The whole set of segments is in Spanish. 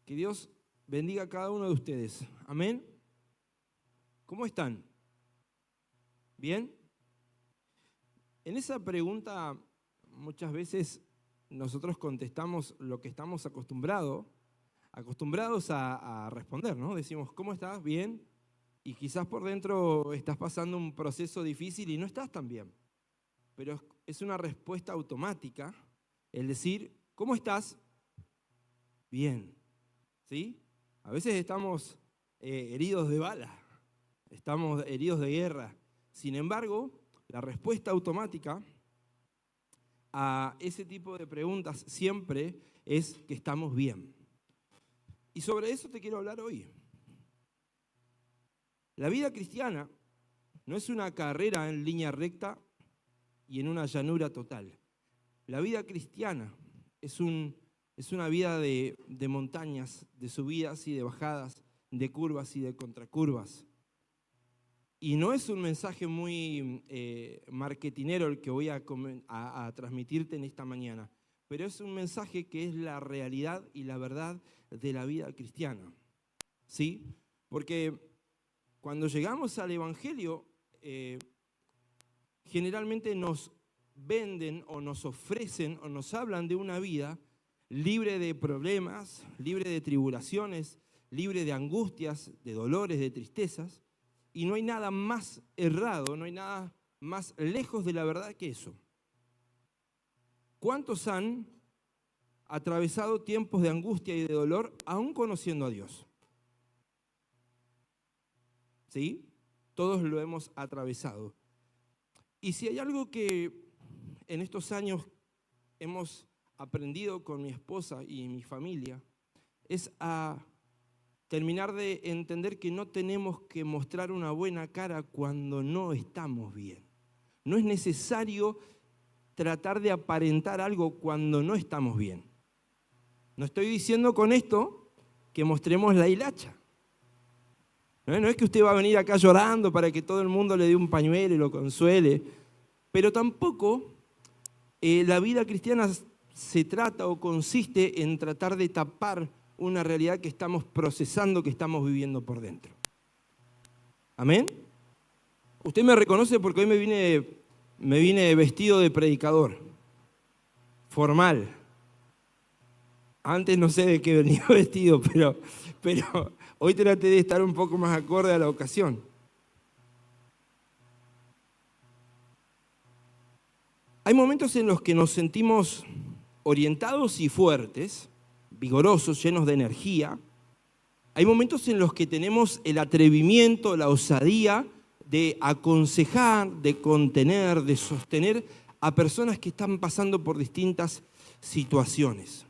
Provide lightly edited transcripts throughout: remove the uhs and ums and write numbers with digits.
Que Dios bendiga a cada uno de ustedes. Amén. ¿Cómo están? ¿Bien? En esa pregunta muchas veces nosotros contestamos lo que estamos acostumbrados a responder, ¿no? Decimos, ¿cómo estás? ¿Bien? Y quizás por dentro estás pasando un proceso difícil y no estás tan bien. Pero es una respuesta automática el decir, ¿cómo estás? Bien. ¿Sí? A veces estamos heridos de bala, estamos heridos de guerra. Sin embargo, la respuesta automática a ese tipo de preguntas siempre es que estamos bien. Y sobre eso te quiero hablar hoy. La vida cristiana no es una carrera en línea recta y en una llanura total. La vida cristiana es una vida de montañas, de subidas y de bajadas, de curvas y de contracurvas. Y no es un mensaje muy marketinero el que voy a transmitirte en esta mañana, pero es un mensaje que es la realidad y la verdad de la vida cristiana. ¿Sí? Porque cuando llegamos al Evangelio, generalmente nos venden o nos ofrecen o nos hablan de una vida libre de problemas, libre de tribulaciones, libre de angustias, de dolores, de tristezas. Y no hay nada más errado, no hay nada más lejos de la verdad que eso. ¿Cuántos han atravesado tiempos de angustia y de dolor aún conociendo a Dios? ¿Sí? Todos lo hemos atravesado. Y si hay algo que en estos años hemos aprendido con mi esposa y mi familia, es a terminar de entender que no tenemos que mostrar una buena cara cuando no estamos bien. No es necesario tratar de aparentar algo cuando no estamos bien. No estoy diciendo con esto que mostremos la hilacha. No es que usted va a venir acá llorando para que todo el mundo le dé un pañuelo y lo consuele, pero tampoco la vida cristiana se trata o consiste en tratar de tapar una realidad que estamos procesando, que estamos viviendo por dentro. ¿Amén? Usted me reconoce porque hoy me vine vestido de predicador, formal. Antes no sé de qué venía vestido, pero hoy traté de estar un poco más acorde a la ocasión. Hay momentos en los que nos sentimos orientados y fuertes, vigorosos, llenos de energía. Hay momentos en los que tenemos el atrevimiento, la osadía de aconsejar, de contener, de sostener a personas que están pasando por distintas situaciones.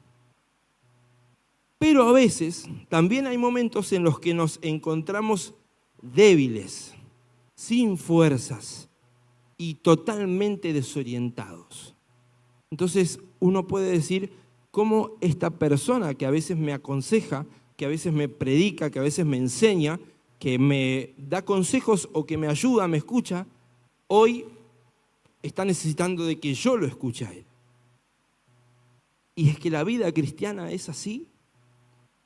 Pero a veces también hay momentos en los que nos encontramos débiles, sin fuerzas y totalmente desorientados. Entonces uno puede decir cómo esta persona que a veces me aconseja, que a veces me predica, que a veces me enseña, que me da consejos o que me ayuda, me escucha, hoy está necesitando de que yo lo escuche a él. Y es que la vida cristiana es así.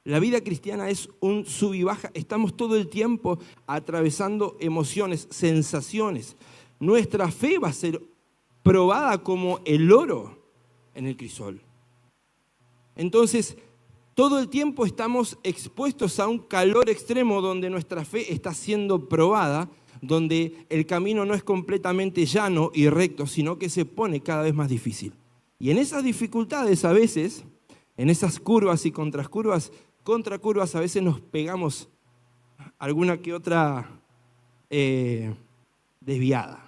La vida cristiana es un sub y baja. Estamos todo el tiempo atravesando emociones, sensaciones. Nuestra fe va a ser probada como el oro en el crisol. Entonces, todo el tiempo estamos expuestos a un calor extremo donde nuestra fe está siendo probada, donde el camino no es completamente llano y recto, sino que se pone cada vez más difícil. Y en esas dificultades a veces, en esas curvas y contracurvas, a veces nos pegamos alguna que otra desviada.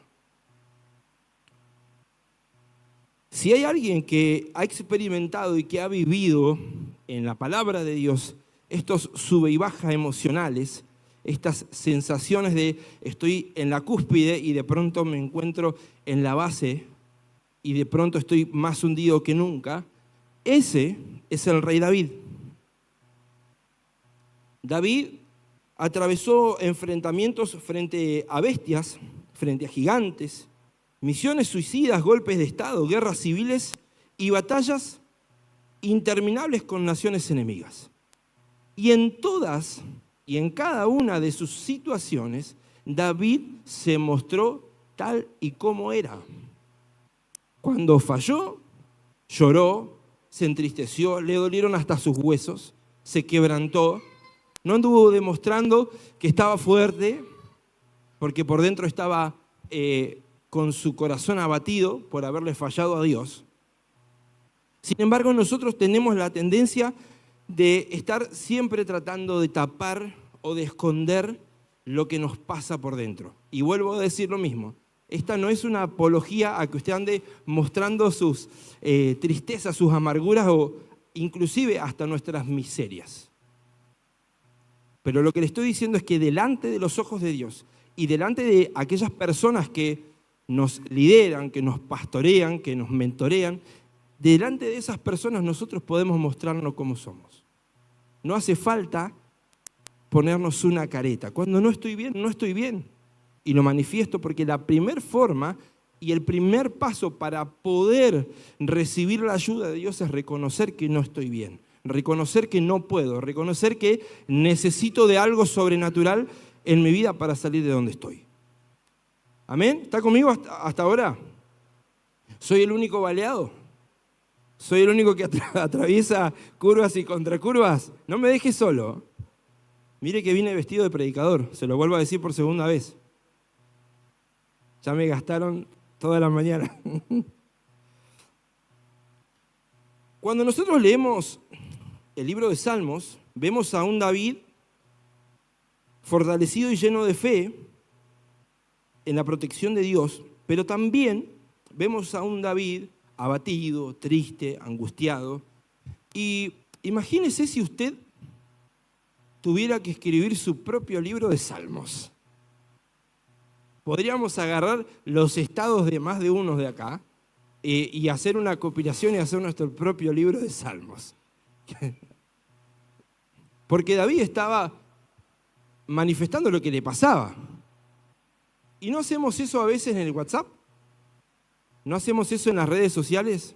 Si hay alguien que ha experimentado y que ha vivido en la palabra de Dios estos sube y baja emocionales, estas sensaciones de estoy en la cúspide y de pronto me encuentro en la base y de pronto estoy más hundido que nunca, ese es el rey David. David atravesó enfrentamientos frente a bestias, frente a gigantes, misiones suicidas, golpes de Estado, guerras civiles y batallas interminables con naciones enemigas. Y en todas y en cada una de sus situaciones, David se mostró tal y como era. Cuando falló, lloró, se entristeció, le dolieron hasta sus huesos, se quebrantó. No anduvo demostrando que estaba fuerte, porque por dentro estaba con su corazón abatido por haberle fallado a Dios. Sin embargo, nosotros tenemos la tendencia de estar siempre tratando de tapar o de esconder lo que nos pasa por dentro. Y vuelvo a decir lo mismo. Esta no es una apología a que usted ande mostrando sus tristezas, sus amarguras o inclusive hasta nuestras miserias. Pero lo que le estoy diciendo es que delante de los ojos de Dios y delante de aquellas personas que nos lideran, que nos pastorean, que nos mentorean, delante de esas personas nosotros podemos mostrarnos como somos. No hace falta ponernos una careta. Cuando no estoy bien, no estoy bien. Y lo manifiesto porque la primer forma y el primer paso para poder recibir la ayuda de Dios es reconocer que no estoy bien, reconocer que no puedo, reconocer que necesito de algo sobrenatural en mi vida para salir de donde estoy. ¿Amén? ¿Está conmigo hasta ahora? ¿Soy el único baleado? ¿Soy el único que atraviesa curvas y contracurvas? No me deje solo. Mire que vine vestido de predicador, se lo vuelvo a decir por segunda vez. Ya me gastaron toda la mañana. Cuando nosotros leemos el libro de Salmos, vemos a un David fortalecido y lleno de fe en la protección de Dios, pero también vemos a un David abatido, triste, angustiado. Y imagínese si usted tuviera que escribir su propio libro de Salmos. Podríamos agarrar los estados de más de unos de acá y hacer una compilación y hacer nuestro propio libro de Salmos. Porque David estaba manifestando lo que le pasaba. ¿Y no hacemos eso a veces en el WhatsApp? ¿No hacemos eso en las redes sociales?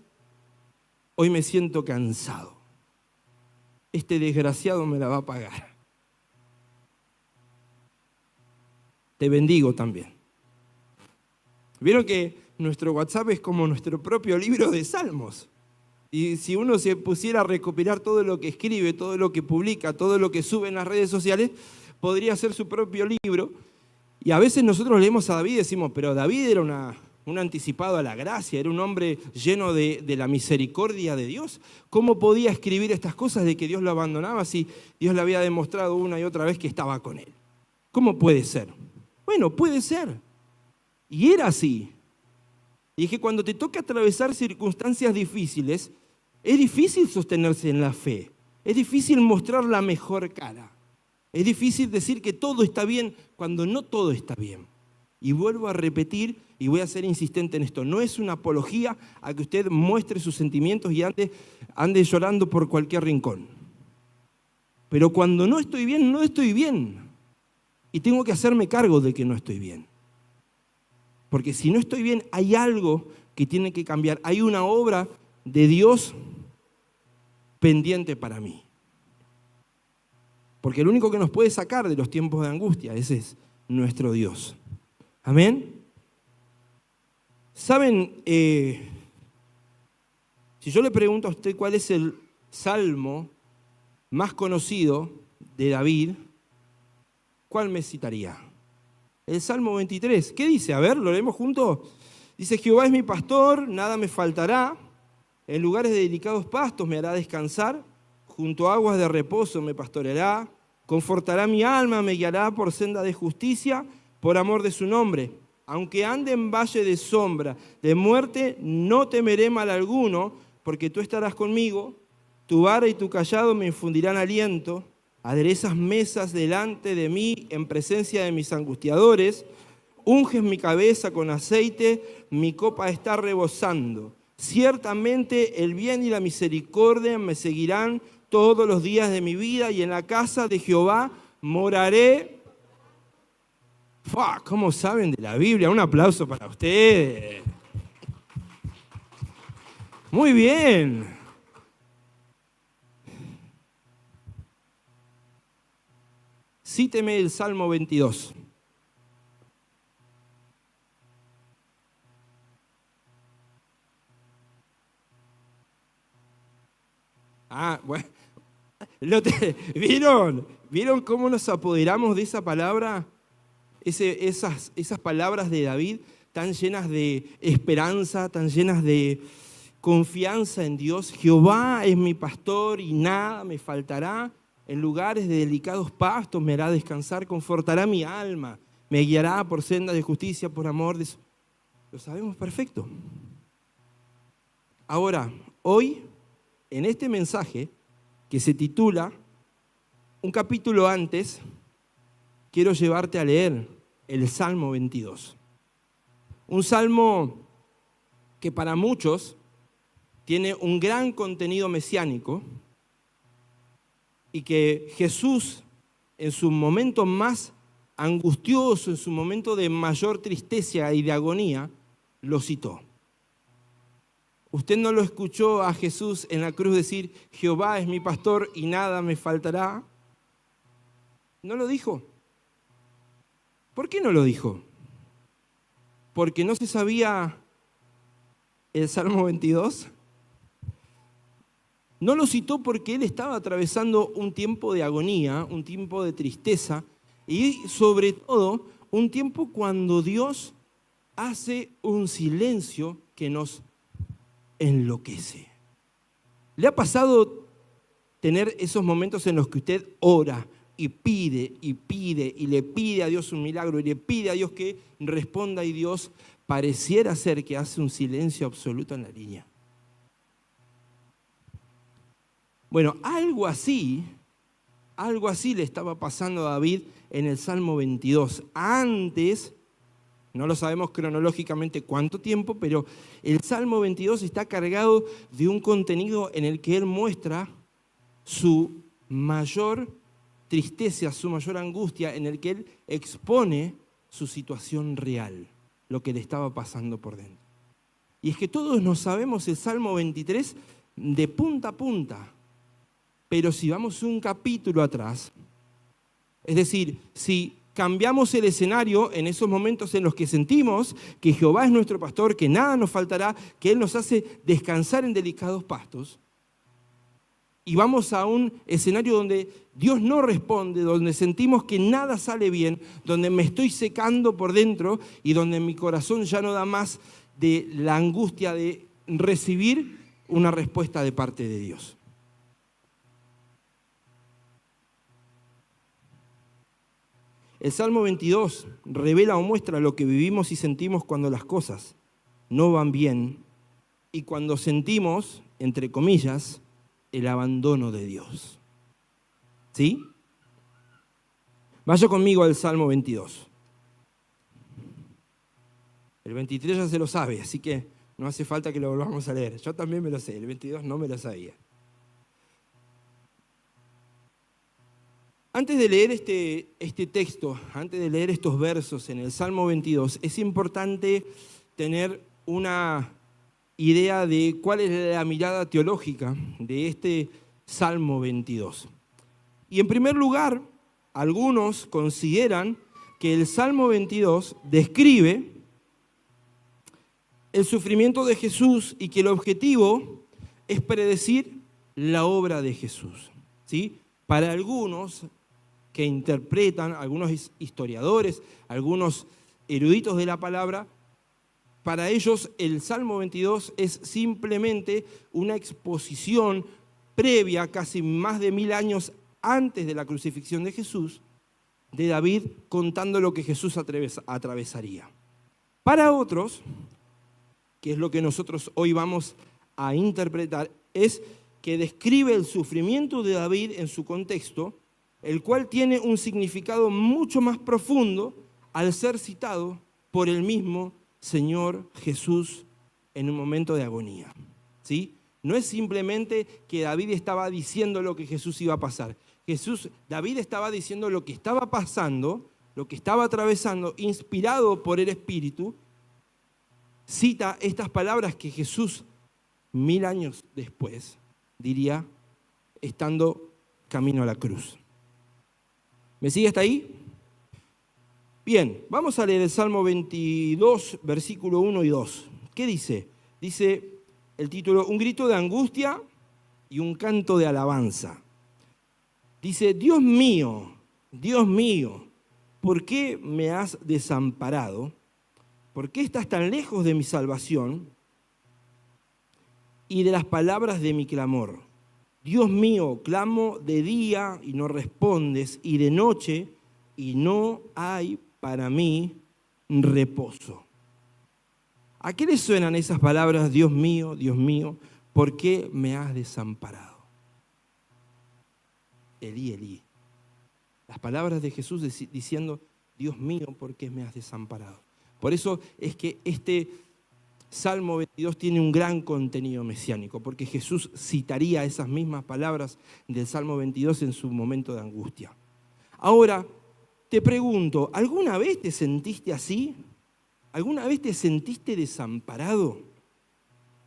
Hoy me siento cansado. Este desgraciado me la va a pagar. Te bendigo también. Vieron que nuestro WhatsApp es como nuestro propio libro de Salmos. Y si uno se pusiera a recopilar todo lo que escribe, todo lo que publica, todo lo que sube en las redes sociales, podría ser su propio libro. Y a veces nosotros leemos a David y decimos, pero David era un anticipado a la gracia, era un hombre lleno de la misericordia de Dios. ¿Cómo podía escribir estas cosas de que Dios lo abandonaba si Dios le había demostrado una y otra vez que estaba con él? ¿Cómo puede ser? Bueno, puede ser. Y era así. Y es que cuando te toca atravesar circunstancias difíciles, es difícil sostenerse en la fe. Es difícil mostrar la mejor cara. Es difícil decir que todo está bien cuando no todo está bien. Y vuelvo a repetir y voy a ser insistente en esto. No es una apología a que usted muestre sus sentimientos y ande llorando por cualquier rincón. Pero cuando no estoy bien, no estoy bien. Y tengo que hacerme cargo de que no estoy bien. Porque si no estoy bien, hay algo que tiene que cambiar. Hay una obra de Dios pendiente para mí. Porque el único que nos puede sacar de los tiempos de angustia, ese es nuestro Dios. Amén. ¿Saben? Si yo le pregunto a usted cuál es el salmo más conocido de David, ¿cuál me citaría? El Salmo 23. ¿Qué dice? A ver, lo leemos juntos. Dice, Jehová es mi pastor, nada me faltará. En lugares de delicados pastos me hará descansar. Junto a aguas de reposo me pastoreará. Confortará mi alma, me guiará por senda de justicia, por amor de su nombre. Aunque ande en valle de sombra, de muerte, no temeré mal alguno, porque tú estarás conmigo. Tu vara y tu cayado me infundirán aliento. Aderezas mesas delante de mí en presencia de mis angustiadores. Unges mi cabeza con aceite, mi copa está rebosando. Ciertamente el bien y la misericordia me seguirán todos los días de mi vida y en la casa de Jehová moraré. ¿Cómo saben de la Biblia? Un aplauso para ustedes. Muy bien. cíteme el Salmo 22. Bueno. ¿Vieron cómo nos apoderamos de esa palabra? Esas palabras de David tan llenas de esperanza, tan llenas de confianza en Dios. Jehová es mi pastor y nada me faltará. En lugares de delicados pastos me hará descansar, confortará mi alma, me guiará por sendas de justicia, por amor de su... Lo sabemos perfecto. Ahora, hoy, en este mensaje que se titula, un capítulo antes, quiero llevarte a leer el Salmo 22. Un salmo que para muchos tiene un gran contenido mesiánico y que Jesús, en su momento más angustioso, en su momento de mayor tristeza y de agonía, lo citó. Usted no lo escuchó a Jesús en la cruz decir, Jehová es mi pastor y nada me faltará. No lo dijo. ¿Por qué no lo dijo? ¿Porque no se sabía el Salmo 22? No lo citó porque él estaba atravesando un tiempo de agonía, un tiempo de tristeza y sobre todo un tiempo cuando Dios hace un silencio que nos enloquece. ¿Le ha pasado tener esos momentos en los que usted ora y pide y le pide a Dios un milagro y le pide a Dios que responda y Dios pareciera ser que hace un silencio absoluto en la línea? Bueno, algo así le estaba pasando a David en el Salmo 22. Antes, no lo sabemos cronológicamente cuánto tiempo, pero el Salmo 22 está cargado de un contenido en el que él muestra su mayor tristeza, su mayor angustia, en el que él expone su situación real, lo que le estaba pasando por dentro. Y es que todos nos sabemos el Salmo 23 de punta a punta, pero si vamos un capítulo atrás, es decir, si cambiamos el escenario en esos momentos en los que sentimos que Jehová es nuestro pastor, que nada nos faltará, que Él nos hace descansar en delicados pastos, y vamos a un escenario donde Dios no responde, donde sentimos que nada sale bien, donde me estoy secando por dentro y donde mi corazón ya no da más de la angustia de recibir una respuesta de parte de Dios. El Salmo 22 revela o muestra lo que vivimos y sentimos cuando las cosas no van bien y cuando sentimos, entre comillas, el abandono de Dios. ¿Sí? Vaya conmigo al Salmo 22. El 23 ya se lo sabe, así que no hace falta que lo volvamos a leer. Yo también me lo sé, el 22 no me lo sabía. Antes de leer este texto, antes de leer estos versos en el Salmo 22, es importante tener una idea de cuál es la mirada teológica de este Salmo 22. Y en primer lugar, algunos consideran que el Salmo 22 describe el sufrimiento de Jesús y que el objetivo es predecir la obra de Jesús. ¿Sí? Para algunos que interpretan, algunos historiadores, algunos eruditos de la palabra, para ellos el Salmo 22 es simplemente una exposición previa, casi más de 1000 años antes de la crucifixión de Jesús, de David contando lo que Jesús atravesaría. Para otros, que es lo que nosotros hoy vamos a interpretar, es que describe el sufrimiento de David en su contexto, el cual tiene un significado mucho más profundo al ser citado por el mismo Señor Jesús en un momento de agonía. ¿Sí? No es simplemente que David estaba diciendo lo que Jesús iba a pasar. David estaba diciendo lo que estaba pasando, lo que estaba atravesando, inspirado por el Espíritu. Cita estas palabras que Jesús, 1000 años después, diría, estando camino a la cruz. ¿Me sigue hasta ahí? Bien, vamos a leer el Salmo 22, versículo 1 y 2. ¿Qué dice? Dice el título, un grito de angustia y un canto de alabanza. Dice, Dios mío, ¿por qué me has desamparado? ¿Por qué estás tan lejos de mi salvación y de las palabras de mi clamor? Dios mío, clamo de día y no respondes, y de noche y no hay para mí reposo. ¿A qué le suenan esas palabras, Dios mío, ¿por qué me has desamparado? Elí, Elí. Las palabras de Jesús diciendo, Dios mío, ¿por qué me has desamparado? Por eso es que este Salmo 22 tiene un gran contenido mesiánico, porque Jesús citaría esas mismas palabras del Salmo 22 en su momento de angustia. Ahora, te pregunto, ¿alguna vez te sentiste así? ¿Alguna vez te sentiste desamparado?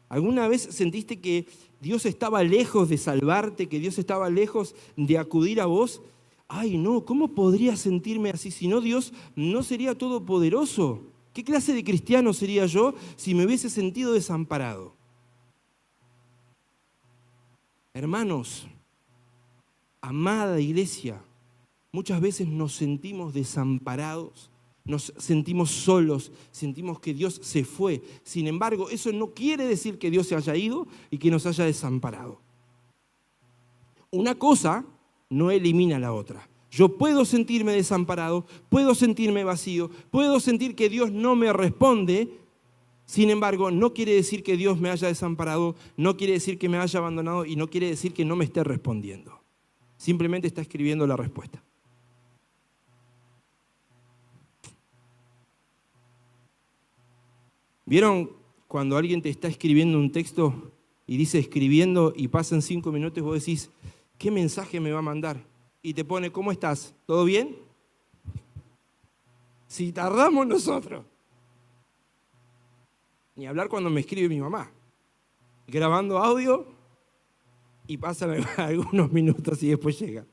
¿Alguna vez sentiste que Dios estaba lejos de salvarte, que Dios estaba lejos de acudir a vos? Ay, no, ¿cómo podría sentirme así? Si no, Dios no sería todopoderoso. ¿Qué clase de cristiano sería yo si me hubiese sentido desamparado? Hermanos, amada iglesia, muchas veces nos sentimos desamparados, nos sentimos solos, sentimos que Dios se fue. Sin embargo, eso no quiere decir que Dios se haya ido y que nos haya desamparado. Una cosa no elimina la otra. Yo puedo sentirme desamparado, puedo sentirme vacío, puedo sentir que Dios no me responde. Sin embargo, no quiere decir que Dios me haya desamparado, no quiere decir que me haya abandonado y no quiere decir que no me esté respondiendo. Simplemente está escribiendo la respuesta. ¿Vieron cuando alguien te está escribiendo un texto y dice escribiendo y pasan 5 minutos y vos decís, ¿qué mensaje me va a mandar? Y te pone, ¿cómo estás? ¿Todo bien? Si tardamos nosotros. Ni hablar cuando me escribe mi mamá. Grabando audio y pasan algunos minutos y después llega.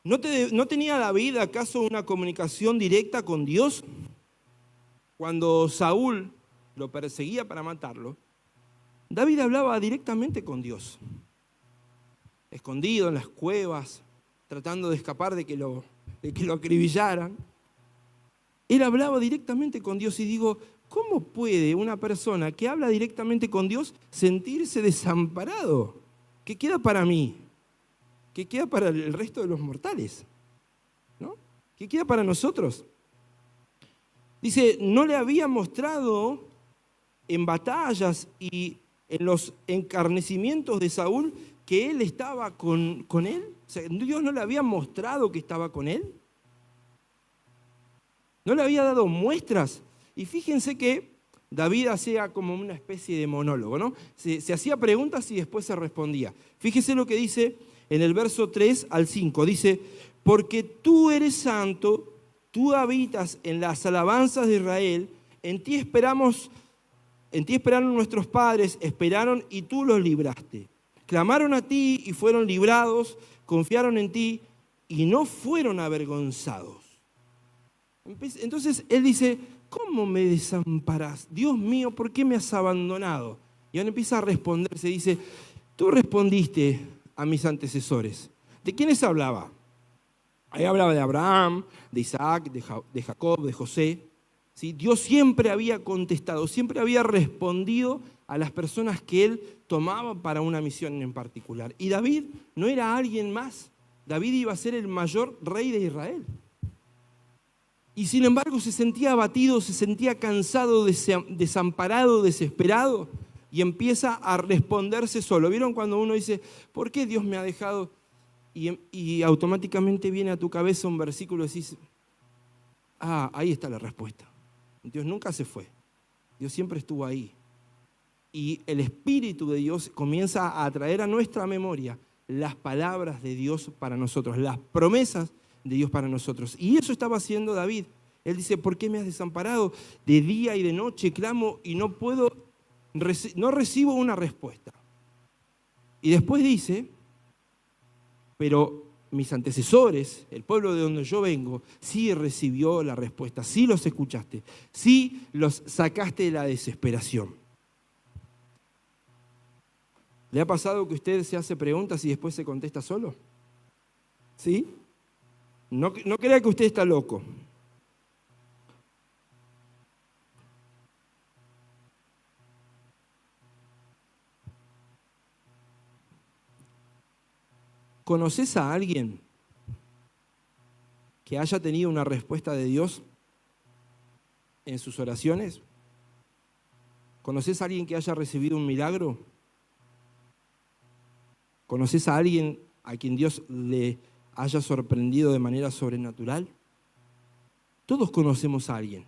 ¿No tenía David acaso una comunicación directa con Dios? Cuando Saúl lo perseguía para matarlo, David hablaba directamente con Dios. Escondido en las cuevas, tratando de escapar de que lo acribillaran. Él hablaba directamente con Dios y digo, ¿cómo puede una persona que habla directamente con Dios sentirse desamparado? ¿Qué queda para mí? ¿Qué queda para el resto de los mortales? ¿No? ¿Qué queda para nosotros? Dice, no le había mostrado en batallas y en los encarnecimientos de Saúl que él estaba con él. O sea, Dios no le había mostrado que estaba con él. No le había dado muestras. Y fíjense que David hacía como una especie de monólogo, ¿no? Se hacía preguntas y después se respondía. Fíjense lo que dice en el verso 3 al 5. Dice, porque tú eres santo, tú habitas en las alabanzas de Israel, en ti esperaron nuestros padres, esperaron y tú los libraste. Clamaron a ti y fueron librados, confiaron en ti y no fueron avergonzados. Entonces él dice, ¿cómo me desamparás? Dios mío, ¿por qué me has abandonado? Y ahora empieza a responderse, dice, tú respondiste a mis antecesores. ¿De quiénes hablaba? Ahí hablaba de Abraham, de Isaac, de Jacob, de José. ¿Sí? Dios siempre había contestado, siempre había respondido a las personas que él tomaba para una misión en particular. Y David no era alguien más. David iba a ser el mayor rey de Israel. Y sin embargo se sentía abatido, se sentía cansado, desamparado, desesperado. Y empieza a responderse solo. ¿Vieron cuando uno dice, ¿por qué Dios me ha dejado? Y automáticamente viene a tu cabeza un versículo y decís, ahí está la respuesta. Dios nunca se fue. Dios siempre estuvo ahí. Y el Espíritu de Dios comienza a traer a nuestra memoria las palabras de Dios para nosotros, las promesas de Dios para nosotros. Y eso estaba haciendo David. Él dice, ¿por qué me has desamparado? De día y de noche clamo y no recibo una respuesta. Y después dice, pero mis antecesores, el pueblo de donde yo vengo, sí recibió la respuesta, sí los escuchaste, sí los sacaste de la desesperación. ¿Le ha pasado que usted se hace preguntas y después se contesta solo? ¿Sí? No crea que usted está loco. ¿Conoces a alguien que haya tenido una respuesta de Dios en sus oraciones? ¿Conoces a alguien que haya recibido un milagro? ¿Conoces a alguien a quien Dios le haya sorprendido de manera sobrenatural? Todos conocemos a alguien.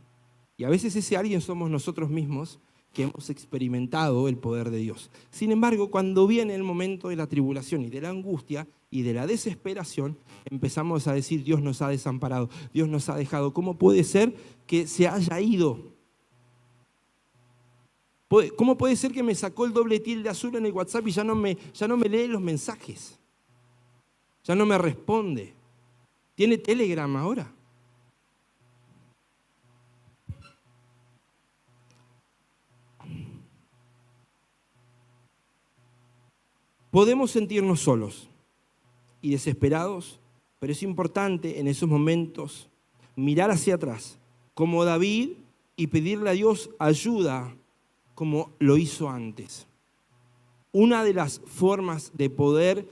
Y a veces ese alguien somos nosotros mismos que hemos experimentado el poder de Dios. Sin embargo, cuando viene el momento de la tribulación y de la angustia y de la desesperación, empezamos a decir, Dios nos ha desamparado, Dios nos ha dejado. ¿Cómo puede ser que se haya ido? ¿Cómo puede ser que me sacó el doble tilde azul en el WhatsApp y ya no me lee los mensajes? Ya no me responde. ¿Tiene Telegram ahora? Podemos sentirnos solos y desesperados, pero es importante en esos momentos mirar hacia atrás, como David, y pedirle a Dios ayuda, como lo hizo antes. Una de las formas de poder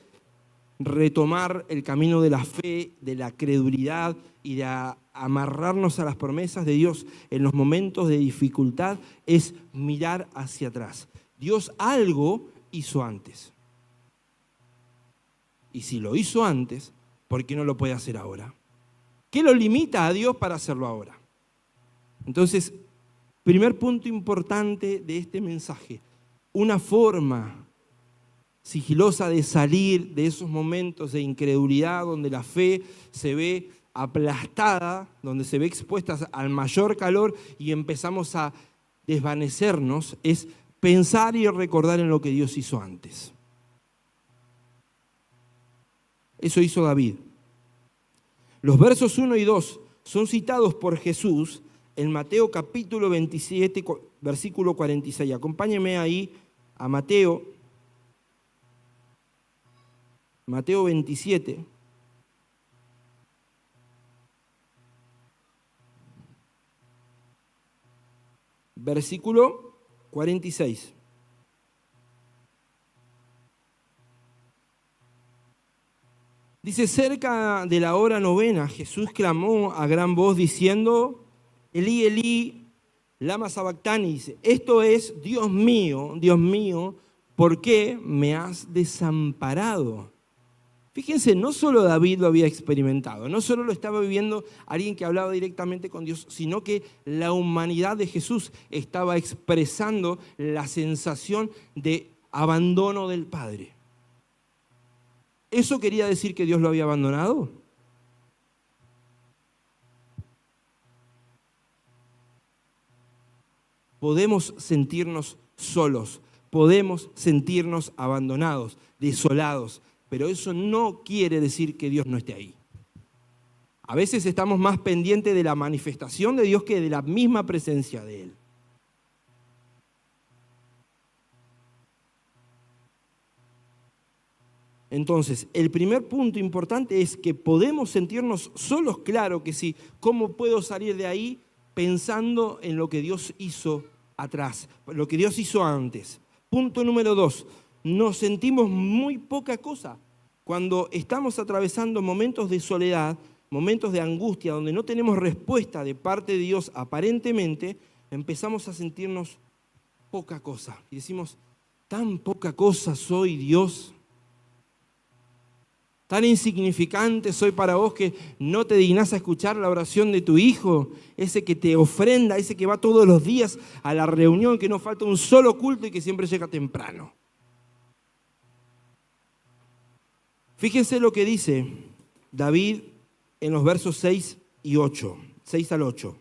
retomar el camino de la fe, de la credulidad y de amarrarnos a las promesas de Dios en los momentos de dificultad es mirar hacia atrás. Dios algo hizo antes. Y si lo hizo antes, ¿por qué no lo puede hacer ahora? ¿Qué lo limita a Dios para hacerlo ahora? Entonces, primer punto importante de este mensaje, una forma sigilosa de salir de esos momentos de incredulidad donde la fe se ve aplastada, donde se ve expuesta al mayor calor y empezamos a desvanecernos, es pensar y recordar en lo que Dios hizo antes. Eso hizo David. Los versos 1 y 2 son citados por Jesús en Mateo capítulo 27, versículo 46. Acompáñenme ahí a Mateo 27. Versículo 46. Dice, cerca de la hora novena, Jesús clamó a gran voz diciendo, Elí, Elí, lama sabactani. Dice, esto es, Dios mío, ¿por qué me has desamparado? Fíjense, no solo David lo había experimentado, no solo lo estaba viviendo alguien que hablaba directamente con Dios, sino que la humanidad de Jesús estaba expresando la sensación de abandono del Padre. ¿Eso quería decir que Dios lo había abandonado? Podemos sentirnos solos, podemos sentirnos abandonados, desolados, pero eso no quiere decir que Dios no esté ahí. A veces estamos más pendientes de la manifestación de Dios que de la misma presencia de Él. Entonces, el primer punto importante es que podemos sentirnos solos, claro que sí. ¿Cómo puedo salir de ahí? Pensando en lo que Dios hizo atrás, lo que Dios hizo antes. Punto número 2, nos sentimos muy poca cosa. Cuando estamos atravesando momentos de soledad, momentos de angustia, donde no tenemos respuesta de parte de Dios aparentemente, empezamos a sentirnos poca cosa. Y decimos, tan poca cosa soy, Dios. Tan insignificante soy para vos que no te dignás a escuchar la oración de tu hijo, ese que te ofrenda, ese que va todos los días a la reunión, que no falta un solo culto y que siempre llega temprano. Fíjense lo que dice David en los versos 6 y 8, 6 al 8.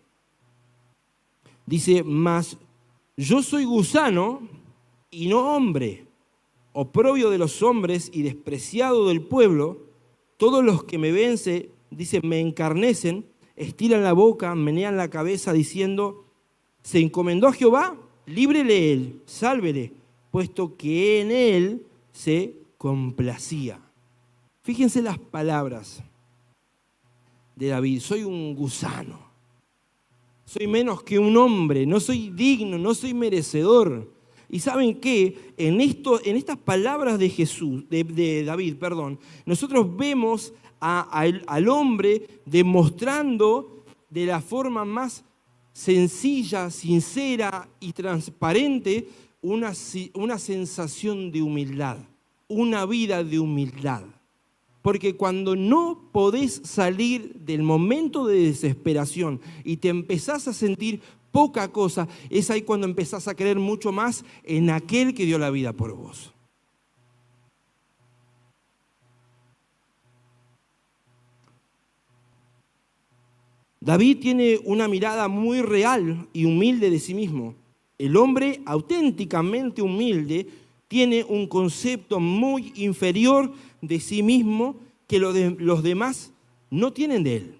Dice, mas yo soy gusano y no hombre, oprobio de los hombres y despreciado del pueblo, Todos los que me ven, dice, me encarnecen, estiran la boca, menean la cabeza diciendo, se encomendó a Jehová, líbrele él, sálvele, puesto que en él se complacía. Fíjense las palabras de David. Soy un gusano, soy menos que un hombre, no soy digno, no soy merecedor. Y ¿saben qué? En estas palabras de David, nosotros vemos al hombre demostrando de la forma más sencilla, sincera y transparente una sensación de humildad, una vida de humildad. Porque cuando no podés salir del momento de desesperación y te empezás a sentir poca cosa, es ahí cuando empezás a creer mucho más en aquel que dio la vida por vos. David tiene una mirada muy real y humilde de sí mismo. El hombre auténticamente humilde tiene un concepto muy inferior de sí mismo que los demás no tienen de él.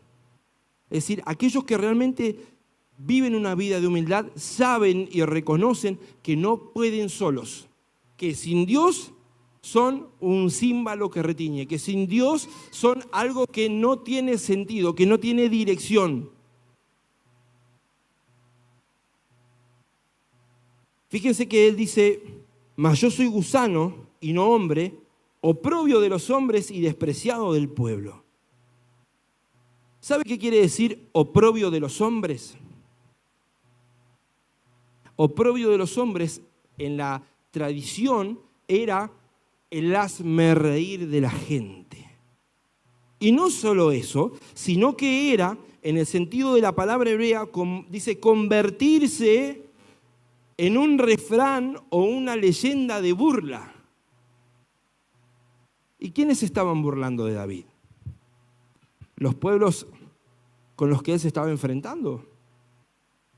Es decir, aquellos que realmente viven una vida de humildad saben y reconocen que no pueden solos, que sin Dios son un címbalo que retiñe, que sin Dios son algo que no tiene sentido, que no tiene dirección. Fíjense que él dice, mas yo soy gusano y no hombre, oprobio de los hombres y despreciado del pueblo. ¿Sabe qué quiere decir oprobio de los hombres? Oprobio de los hombres en la tradición era el hazme reír de la gente. Y no solo eso, sino que era, en el sentido de la palabra hebrea, dice convertirse en un refrán o una leyenda de burla. ¿Y quiénes estaban burlando de David? ¿Los pueblos con los que él se estaba enfrentando?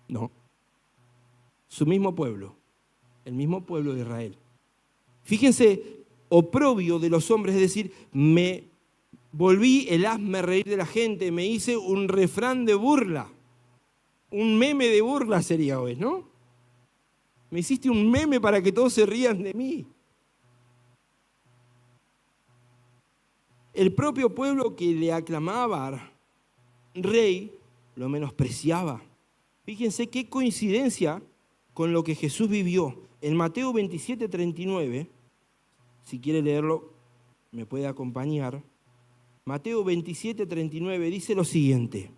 No. Su mismo pueblo, el mismo pueblo de Israel. Fíjense, oprobio de los hombres, es decir, me volví el hazme reír de la gente, me hice un refrán de burla, un meme de burla sería hoy, ¿no? Me hiciste un meme para que todos se rían de mí. El propio pueblo que le aclamaba rey lo menospreciaba. Fíjense qué coincidencia con lo que Jesús vivió. En Mateo 27:39, si quiere leerlo, me puede acompañar. Mateo 27:39 dice lo siguiente.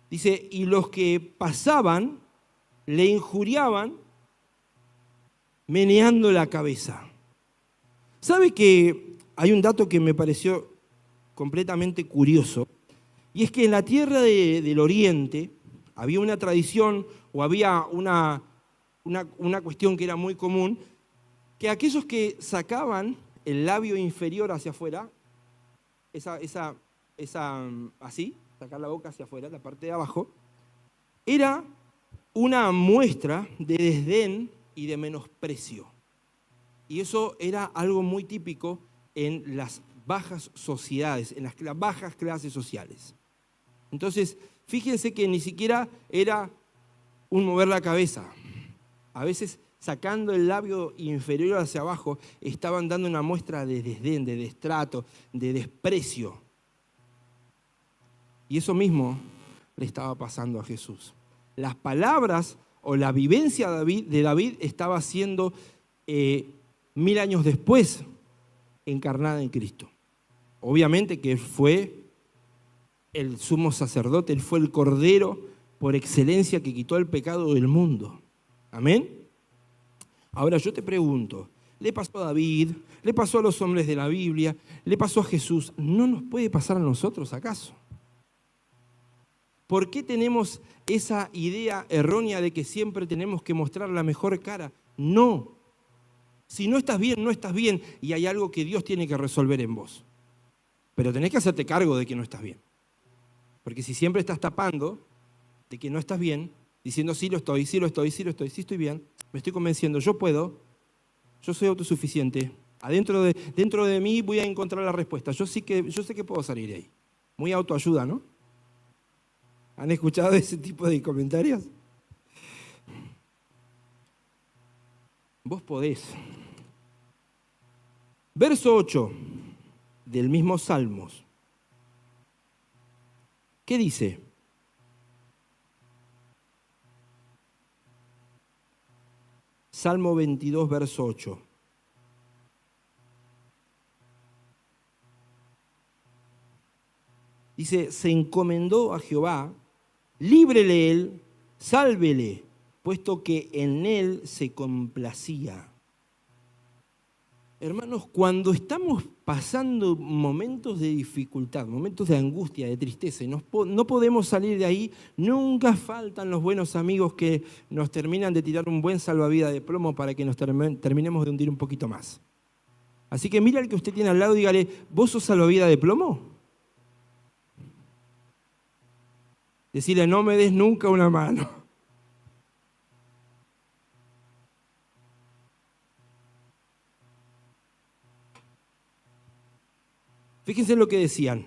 Dice, y los que pasaban le injuriaban meneando la cabeza. ¿Sabe que hay un dato que me pareció completamente curioso? Y es que en la tierra del Oriente había una tradición o había una cuestión que era muy común, que aquellos que sacaban el labio inferior hacia afuera, así, sacar la boca hacia afuera, la parte de abajo, era una muestra de desdén y de menosprecio. Y eso era algo muy típico en las bajas sociedades, en las bajas clases sociales. Entonces, fíjense que ni siquiera era un mover la cabeza. A veces, sacando el labio inferior hacia abajo, estaban dando una muestra de desdén, de destrato, de desprecio. Y eso mismo le estaba pasando a Jesús. Las palabras o la vivencia de David estaba siendo 1000 años después encarnada en Cristo. Obviamente que fue el sumo sacerdote, él fue el cordero por excelencia que quitó el pecado del mundo. Amén. Ahora yo te pregunto, le pasó a David, le pasó a los hombres de la Biblia, le pasó a Jesús, ¿no nos puede pasar a nosotros acaso? ¿Por qué tenemos esa idea errónea de que siempre tenemos que mostrar la mejor cara? No. Si no estás bien, no estás bien y hay algo que Dios tiene que resolver en vos. Pero tenés que hacerte cargo de que no estás bien. Porque si siempre estás tapando de que no estás bien, diciendo sí lo estoy, sí lo estoy, sí lo estoy, sí estoy bien, Me estoy convenciendo, yo puedo, yo soy autosuficiente. Dentro de mí voy a encontrar la respuesta. Yo sé que puedo salir de ahí. Muy autoayuda, ¿no? ¿Han escuchado ese tipo de comentarios? Vos podés. Verso 8 del mismo Salmos. ¿Qué dice? Salmo 22, verso 8. Dice, se encomendó a Jehová, líbrele él, sálvele, puesto que en él se complacía. Hermanos, cuando estamos pasando momentos de dificultad, momentos de angustia, de tristeza, y no podemos salir de ahí, nunca faltan los buenos amigos que nos terminan de tirar un buen salvavidas de plomo para que nos terminemos de hundir un poquito más. Así que mira al que usted tiene al lado y dígale, ¿vos sos salvavidas de plomo? Decirle, no me des nunca una mano. Fíjense lo que decían.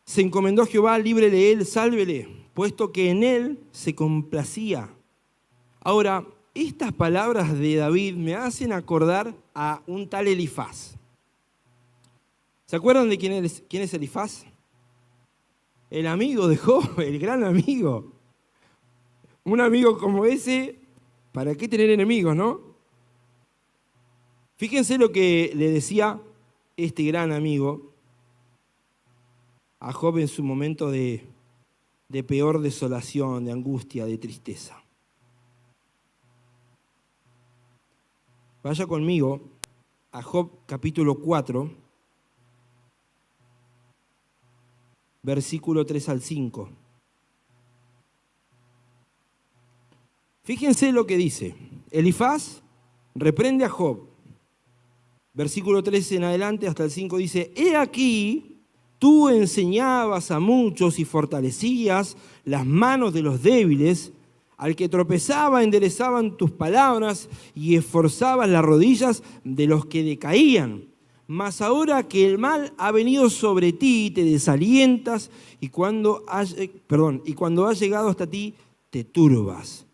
Se encomendó a Jehová, líbrele él, sálvele, puesto que en él se complacía. Ahora, estas palabras de David me hacen acordar a un tal Elifaz. ¿Se acuerdan de quién es Elifaz? El amigo de Job, el gran amigo. Un amigo como ese, ¿para qué tener enemigos, no? Fíjense lo que le decía este gran amigo a Job en su momento de peor desolación, de angustia, de tristeza. Vaya conmigo a Job capítulo 4, versículo 3 al 5. Fíjense lo que dice. Elifaz reprende a Job. Versículo 3 en adelante hasta el 5 dice, he aquí, tú enseñabas a muchos y fortalecías las manos de los débiles, al que tropezaba enderezaban tus palabras y esforzabas las rodillas de los que decaían. Mas ahora que el mal ha venido sobre ti, te desalientas y cuando ha llegado hasta ti, te turbas.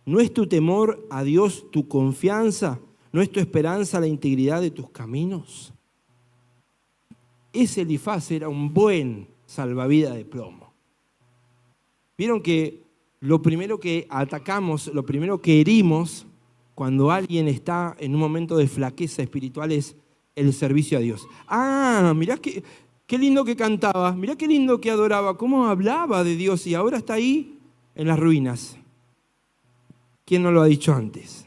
¿No es tu temor a Dios tu confianza? ¿No es tu esperanza la integridad de tus caminos? Ese Elifaz era un buen salvavidas de plomo. Vieron que lo primero que atacamos, lo primero que herimos cuando alguien está en un momento de flaqueza espiritual es el servicio a Dios. Ah, mirá qué lindo que cantaba, mirá qué lindo que adoraba, cómo hablaba de Dios y ahora está ahí en las ruinas. ¿Quién no lo ha dicho antes?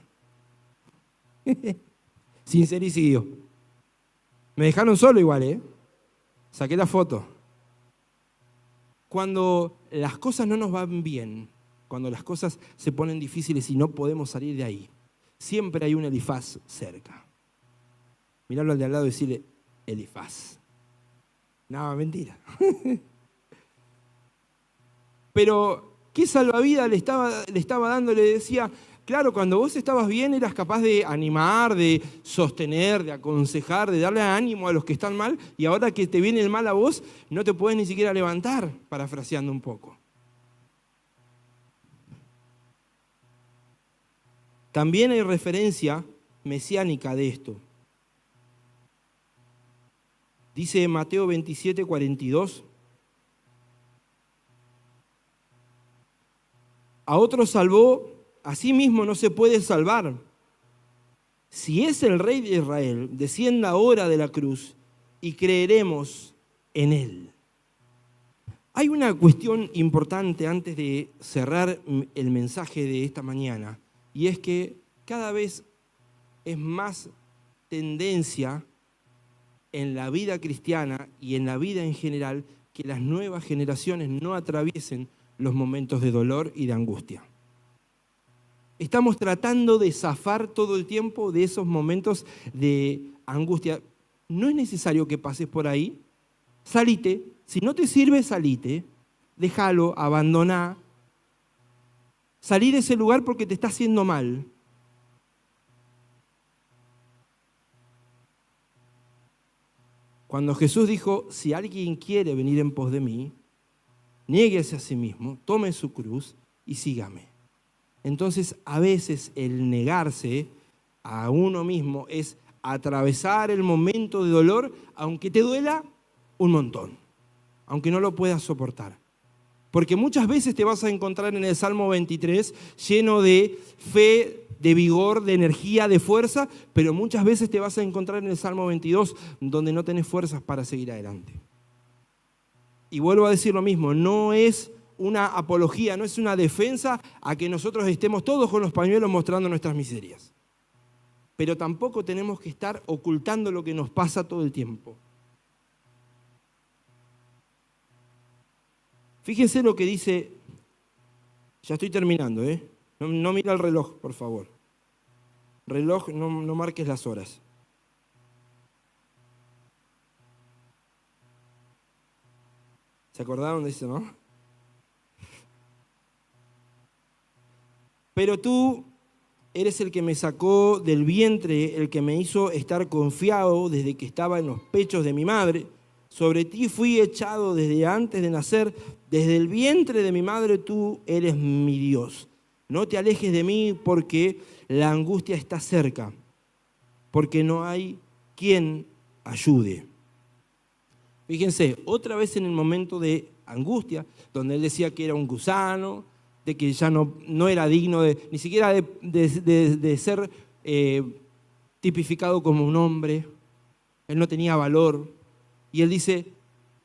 Sincericidio. Me dejaron solo igual, Saqué la foto. Cuando las cosas no nos van bien, cuando las cosas se ponen difíciles y no podemos salir de ahí, siempre hay un Elifaz cerca. Mirarlo al de al lado y decirle, Elifaz. No, mentira. Pero, ¿qué salvavidas le estaba dando? Le decía, claro, cuando vos estabas bien eras capaz de animar, de sostener, de aconsejar, de darle ánimo a los que están mal, y ahora que te viene el mal a vos, no te puedes ni siquiera levantar, parafraseando un poco. También hay referencia mesiánica de esto. Dice Mateo 27, 42. A otro salvó, a sí mismo no se puede salvar. Si es el Rey de Israel, descienda ahora de la cruz y creeremos en él. Hay una cuestión importante antes de cerrar el mensaje de esta mañana, y es que cada vez es más tendencia en la vida cristiana y en la vida en general que las nuevas generaciones no atraviesen los momentos de dolor y de angustia. Estamos tratando de zafar todo el tiempo de esos momentos de angustia. No es necesario que pases por ahí. Salite. Si no te sirve, salite. Déjalo, abandoná. Salí de ese lugar porque te está haciendo mal. Cuando Jesús dijo, si alguien quiere venir en pos de mí, niéguese a sí mismo, tome su cruz y sígame. Entonces, a veces el negarse a uno mismo es atravesar el momento de dolor, aunque te duela un montón, aunque no lo puedas soportar. Porque muchas veces te vas a encontrar en el Salmo 23 lleno de fe, de vigor, de energía, de fuerza, pero muchas veces te vas a encontrar en el Salmo 22 donde no tenés fuerzas para seguir adelante. Y vuelvo a decir lo mismo, no es una apología, no es una defensa a que nosotros estemos todos con los pañuelos mostrando nuestras miserias. Pero tampoco tenemos que estar ocultando lo que nos pasa todo el tiempo. Fíjense lo que dice, ya estoy terminando, no mira el reloj, por favor. Reloj, no marques las horas. ¿Se acordaron de eso, no? Pero tú eres el que me sacó del vientre, el que me hizo estar confiado desde que estaba en los pechos de mi madre. Sobre ti fui echado desde antes de nacer, desde el vientre de mi madre tú eres mi Dios. No te alejes de mí porque la angustia está cerca, porque no hay quien ayude. Fíjense, otra vez en el momento de angustia, donde él decía que era un gusano, de que ya no era digno ni siquiera de ser tipificado como un hombre, él no tenía valor. Y él dice,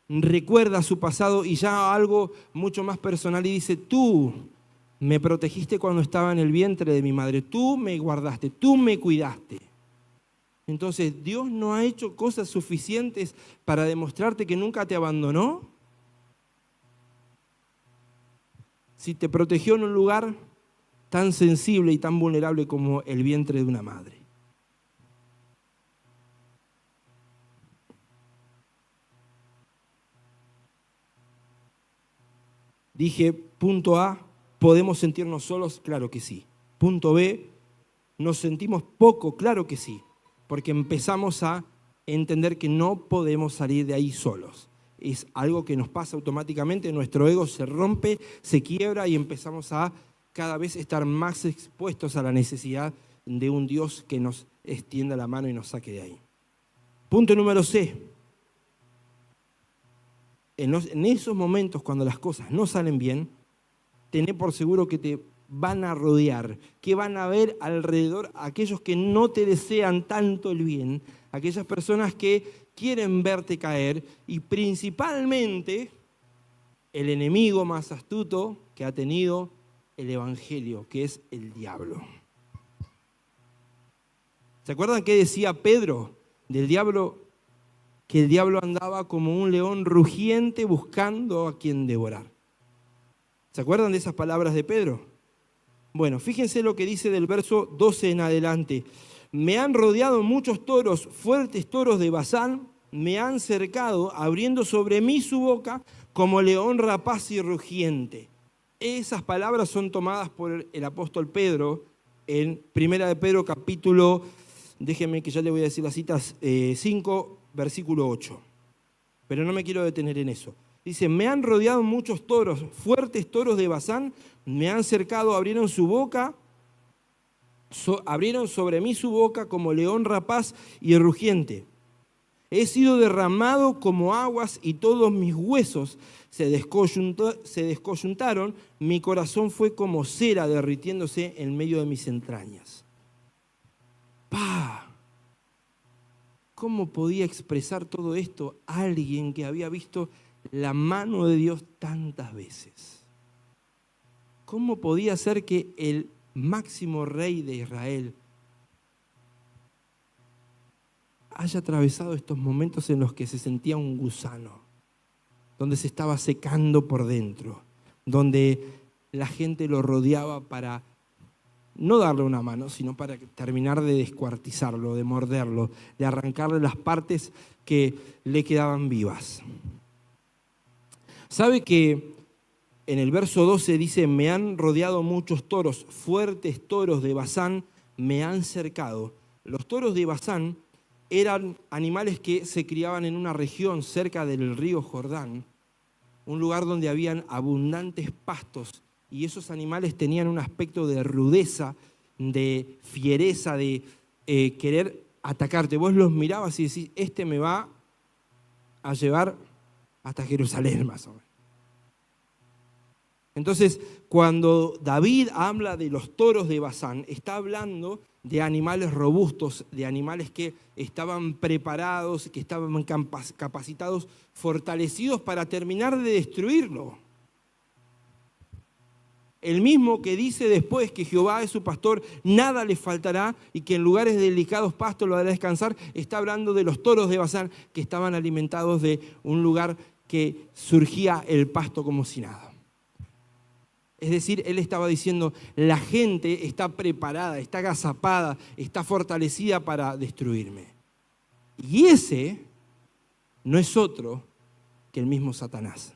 recuerda su pasado y ya algo mucho más personal y dice, tú me protegiste cuando estaba en el vientre de mi madre, tú me guardaste, tú me cuidaste. Entonces, ¿Dios no ha hecho cosas suficientes para demostrarte que nunca te abandonó? Si te protegió en un lugar tan sensible y tan vulnerable como el vientre de una madre. Dije, punto A, ¿podemos sentirnos solos? Claro que sí. Punto B, ¿nos sentimos poco? Claro que sí. Porque empezamos a entender que no podemos salir de ahí solos. Es algo que nos pasa automáticamente, nuestro ego se rompe, se quiebra y empezamos a cada vez estar más expuestos a la necesidad de un Dios que nos extienda la mano y nos saque de ahí. Punto número C. En esos momentos cuando las cosas no salen bien, tené por seguro que te van a rodear, que van a ver alrededor aquellos que no te desean tanto el bien, aquellas personas que quieren verte caer y principalmente el enemigo más astuto que ha tenido el Evangelio, que es el diablo. ¿Se acuerdan qué decía Pedro del diablo? Que el diablo andaba como un león rugiente buscando a quien devorar. ¿Se acuerdan de esas palabras de Pedro? Bueno, fíjense lo que dice del verso 12 en adelante. Me han rodeado muchos toros, fuertes toros de Basán, me han cercado, abriendo sobre mí su boca como león rapaz y rugiente. Esas palabras son tomadas por el apóstol Pedro en 1 de Pedro capítulo, déjenme que ya le voy a decir las citas, 5, versículo 8. Pero no me quiero detener en eso. Dice, me han rodeado muchos toros, fuertes toros de Basán, me han cercado, abrieron su boca, abrieron sobre mí su boca como león rapaz y rugiente. He sido derramado como aguas y todos mis huesos se descoyuntaron, mi corazón fue como cera derritiéndose en medio de mis entrañas. ¡Pah! ¿Cómo podía expresar todo esto alguien que había visto la mano de Dios tantas veces? ¿Cómo podía ser que el máximo rey de Israel haya atravesado estos momentos en los que se sentía un gusano, donde se estaba secando por dentro, donde la gente lo rodeaba para no darle una mano, sino para terminar de descuartizarlo, de morderlo, de arrancarle las partes que le quedaban vivas? ¿Sabe que en el verso 12 dice, me han rodeado muchos toros, fuertes toros de Basán me han cercado. Los toros de Basán eran animales que se criaban en una región cerca del río Jordán, un lugar donde habían abundantes pastos, y esos animales tenían un aspecto de rudeza, de fiereza, de querer atacarte. Vos los mirabas y decís, este me va a llevar hasta Jerusalén, más o menos. Entonces, cuando David habla de los toros de Basán, está hablando de animales robustos, de animales que estaban preparados, que estaban capacitados, fortalecidos para terminar de destruirlo. El mismo que dice después que Jehová es su pastor, nada le faltará y que en lugares de delicados pastos lo hará descansar, está hablando de los toros de Basán que estaban alimentados de un lugar que surgía el pasto como si nada. Es decir, él estaba diciendo, la gente está preparada, está agazapada, está fortalecida para destruirme. Y ese no es otro que el mismo Satanás.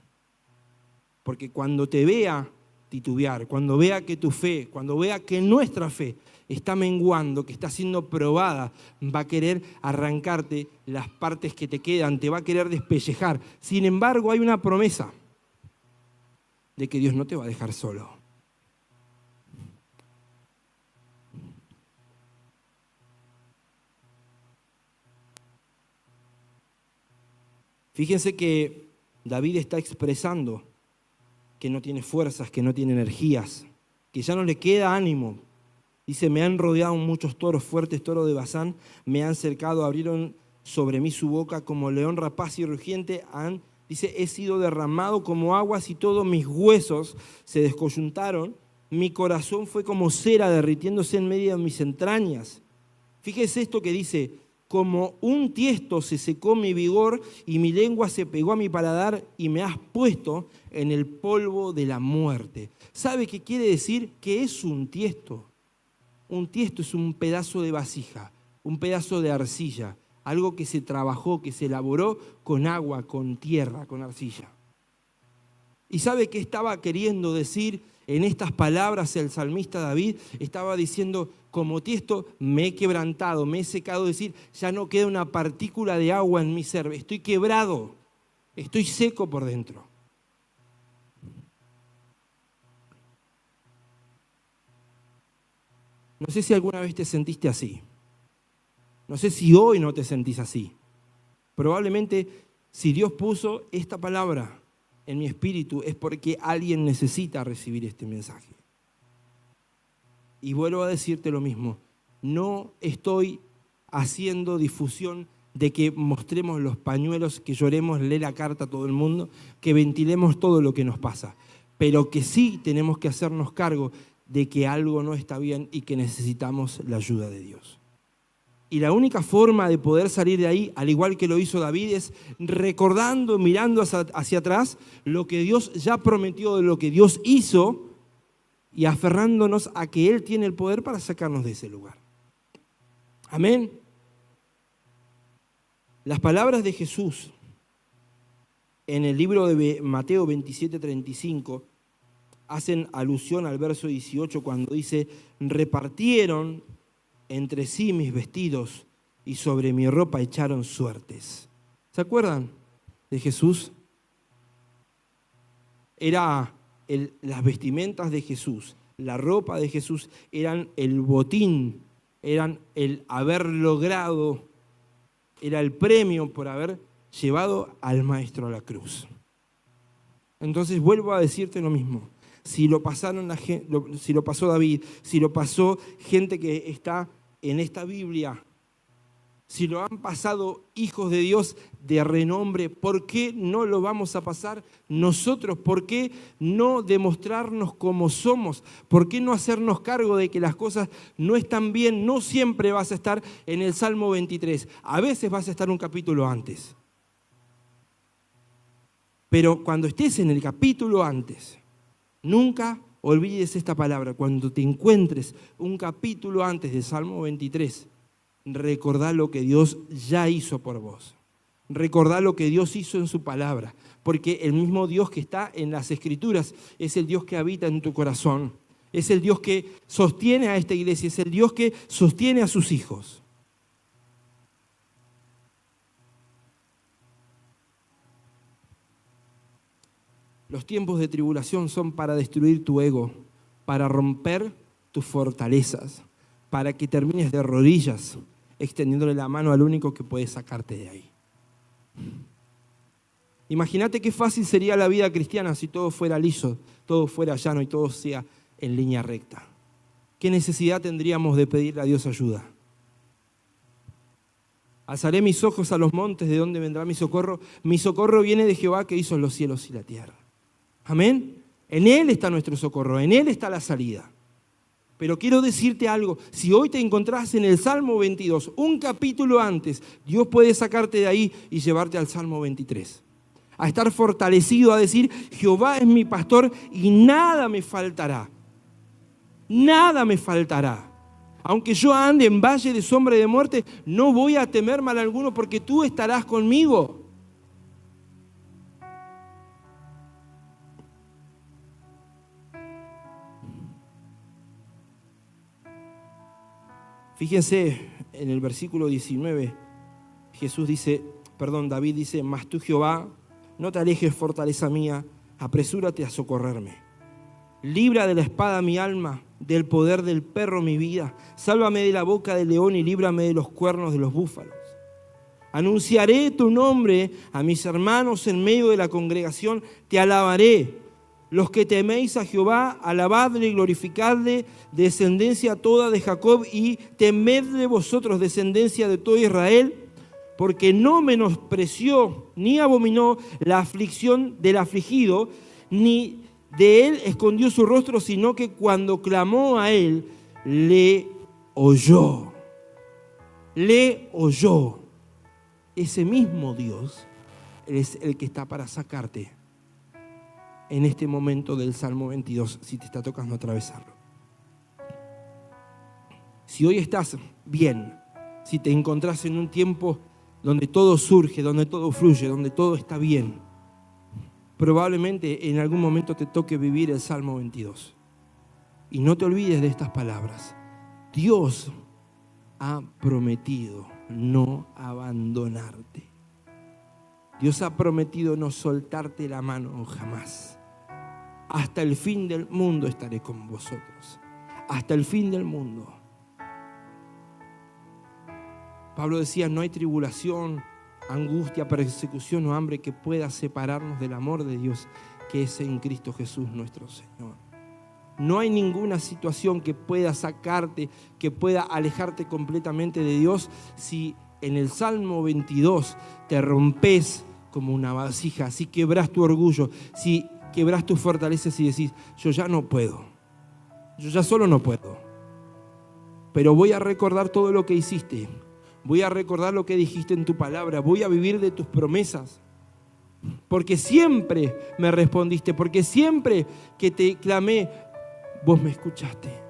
Porque cuando te vea titubear, cuando vea que tu fe, cuando vea que nuestra fe está menguando, que está siendo probada, va a querer arrancarte las partes que te quedan, te va a querer despellejar. Sin embargo, hay una promesa de que Dios no te va a dejar solo. Fíjense que David está expresando que no tiene fuerzas, que no tiene energías, que ya no le queda ánimo. Dice, me han rodeado muchos toros, fuertes toros de Basán, me han cercado, abrieron sobre mí su boca como león rapaz y rugiente, dice, he sido derramado como aguas y todos mis huesos se descoyuntaron. Mi corazón fue como cera derritiéndose en medio de mis entrañas. Fíjese esto que dice, como un tiesto se secó mi vigor y mi lengua se pegó a mi paladar y me has puesto en el polvo de la muerte. ¿Sabe qué quiere decir? ¿Qué es un tiesto? Un tiesto es un pedazo de vasija, un pedazo de arcilla. Algo que se trabajó, que se elaboró con agua, con tierra, con arcilla. ¿Y sabe qué estaba queriendo decir en estas palabras el salmista David? Estaba diciendo, como tiesto me he quebrantado, me he secado, decir, ya no queda una partícula de agua en mi ser, estoy quebrado, estoy seco por dentro. No sé si alguna vez te sentiste así. No sé si hoy no te sentís así. Probablemente si Dios puso esta palabra en mi espíritu es porque alguien necesita recibir este mensaje. Y vuelvo a decirte lo mismo. No estoy haciendo difusión de que mostremos los pañuelos, que lloremos, lee la carta a todo el mundo, que ventilemos todo lo que nos pasa. Pero que sí tenemos que hacernos cargo de que algo no está bien y que necesitamos la ayuda de Dios. Y la única forma de poder salir de ahí, al igual que lo hizo David, es recordando, mirando hacia atrás lo que Dios ya prometió, de lo que Dios hizo, y aferrándonos a que Él tiene el poder para sacarnos de ese lugar. Amén. Las palabras de Jesús en el libro de Mateo 27:35 hacen alusión al verso 18 cuando dice, repartieron entre sí mis vestidos y sobre mi ropa echaron suertes. ¿Se acuerdan de Jesús? Las vestimentas de Jesús, la ropa de Jesús eran el botín, eran el haber logrado, era el premio por haber llevado al Maestro a la cruz. Entonces vuelvo a decirte lo mismo. Si lo pasó David, si lo pasó gente que está en esta Biblia, si lo han pasado hijos de Dios de renombre, ¿por qué no lo vamos a pasar nosotros? ¿Por qué no demostrarnos como somos? ¿Por qué no hacernos cargo de que las cosas no están bien? No siempre vas a estar en el Salmo 23. A veces vas a estar un capítulo antes. Pero cuando estés en el capítulo antes, nunca olvides esta palabra. Cuando te encuentres un capítulo antes del Salmo 23, recordá lo que Dios ya hizo por vos. Recordá lo que Dios hizo en su palabra, porque el mismo Dios que está en las Escrituras es el Dios que habita en tu corazón. Es el Dios que sostiene a esta iglesia, es el Dios que sostiene a sus hijos. Los tiempos de tribulación son para destruir tu ego, para romper tus fortalezas, para que termines de rodillas, extendiéndole la mano al único que puede sacarte de ahí. Imagínate qué fácil sería la vida cristiana si todo fuera liso, todo fuera llano y todo sea en línea recta. ¿Qué necesidad tendríamos de pedirle a Dios ayuda? Alzaré mis ojos a los montes, ¿de dónde vendrá mi socorro? Mi socorro viene de Jehová que hizo los cielos y la tierra. Amén. En Él está nuestro socorro, en Él está la salida. Pero quiero decirte algo, si hoy te encontrás en el Salmo 22, un capítulo antes, Dios puede sacarte de ahí y llevarte al Salmo 23. A estar fortalecido, a decir, Jehová es mi pastor y nada me faltará. Nada me faltará. Aunque yo ande en valle de sombra y de muerte, no voy a temer mal alguno porque tú estarás conmigo. Fíjense en el versículo 19, David dice, mas tú Jehová, no te alejes, fortaleza mía, apresúrate a socorrerme. Libra de la espada mi alma, del poder del perro mi vida. Sálvame de la boca del león y líbrame de los cuernos de los búfalos. Anunciaré tu nombre a mis hermanos en medio de la congregación, te alabaré. Los que teméis a Jehová, alabadle y glorificadle, descendencia toda de Jacob, y temedle vosotros, descendencia de todo Israel, porque no menospreció ni abominó la aflicción del afligido, ni de él escondió su rostro, sino que cuando clamó a él, le oyó. Le oyó. Ese mismo Dios es el que está para sacarte en este momento del Salmo 22, si te está tocando atravesarlo. Si hoy estás bien, si te encontrás en un tiempo donde todo surge, donde todo fluye, donde todo está bien, probablemente en algún momento te toque vivir el Salmo 22. Y no te olvides de estas palabras. Dios ha prometido no abandonarte. Dios ha prometido no soltarte la mano jamás. Hasta el fin del mundo estaré con vosotros. Hasta el fin del mundo. Pablo decía, no hay tribulación, angustia, persecución o hambre que pueda separarnos del amor de Dios que es en Cristo Jesús nuestro Señor. No hay ninguna situación que pueda sacarte, que pueda alejarte completamente de Dios si en el Salmo 22 te rompes como una vasija, si quebrás tu orgullo, si quebrás tus fortalezas y decís, yo ya no puedo, yo ya solo no puedo, pero voy a recordar todo lo que hiciste, voy a recordar lo que dijiste en tu palabra, voy a vivir de tus promesas, porque siempre me respondiste, porque siempre que te clamé, vos me escuchaste.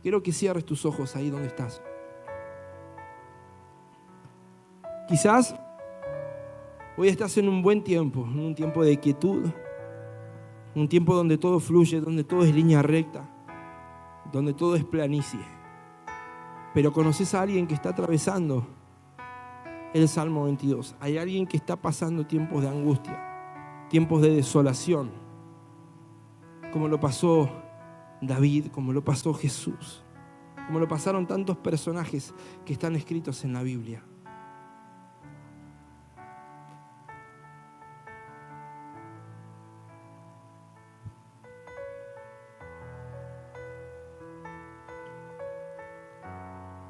Quiero que cierres tus ojos ahí donde estás. Quizás hoy estás en un buen tiempo, en un tiempo de quietud, un tiempo donde todo fluye, donde todo es línea recta, donde todo es planicie. Pero conoces a alguien que está atravesando el Salmo 22. Hay alguien que está pasando tiempos de angustia, tiempos de desolación, como lo pasó David, como lo pasó Jesús, como lo pasaron tantos personajes que están escritos en la Biblia.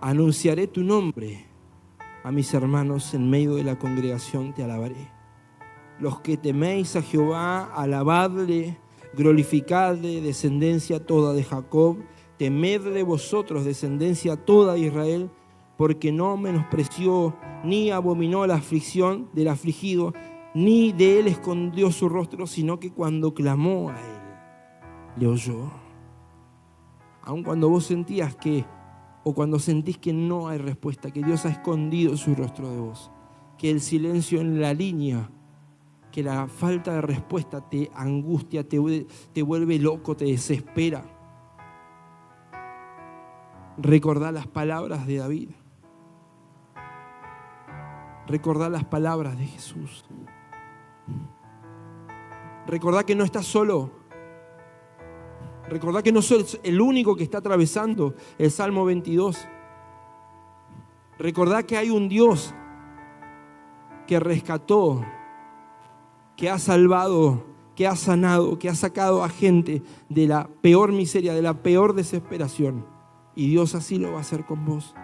Anunciaré tu nombre a mis hermanos en medio de la congregación, te alabaré. Los que teméis a Jehová, alabadle, glorificadle, descendencia toda de Jacob, temedle vosotros, descendencia toda de Israel, porque no menospreció ni abominó la aflicción del afligido, ni de él escondió su rostro, sino que cuando clamó a él, le oyó. Aun cuando vos sentías que o cuando sentís que no hay respuesta, que Dios ha escondido su rostro de vos, que el silencio en la línea, que la falta de respuesta te angustia, te vuelve loco, te desespera. Recordá las palabras de David. Recordá las palabras de Jesús. Recordá que no estás solo. Recordá que no sos el único que está atravesando el Salmo 22. Recordá que hay un Dios que rescató, que ha salvado, que ha sanado, que ha sacado a gente de la peor miseria, de la peor desesperación. Y Dios así lo va a hacer con vos.